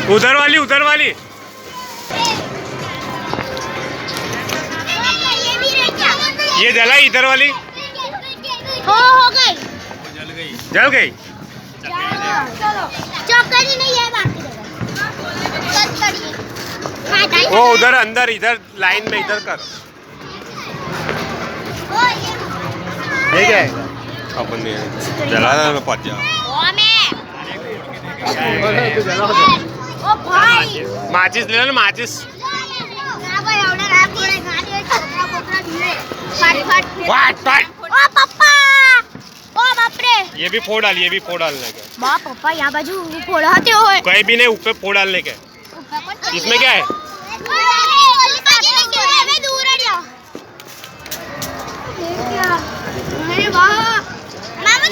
उधर वाली उधर वाली। ये जला इधर वाली। हो गई। जल गई। चलो चौकड़ी नहीं है बाकी वो उधर अंदर इधर लाइन में इधर कर। ये क्या है? अपन ने जला ना पहुंच जा। ओ भाई माचिस ले लो माचिस। फाट फाट। ओ पप्पा ओ बाप रे ये भी फोड़ डाल, ये भी फोड़ डालने के। बाप पप्पा यहाँ बाजू फोड़ाते हो कहीं भी नहीं, ऊपर फोड़ डालने के। इसमें क्या है? अरे वाह मामा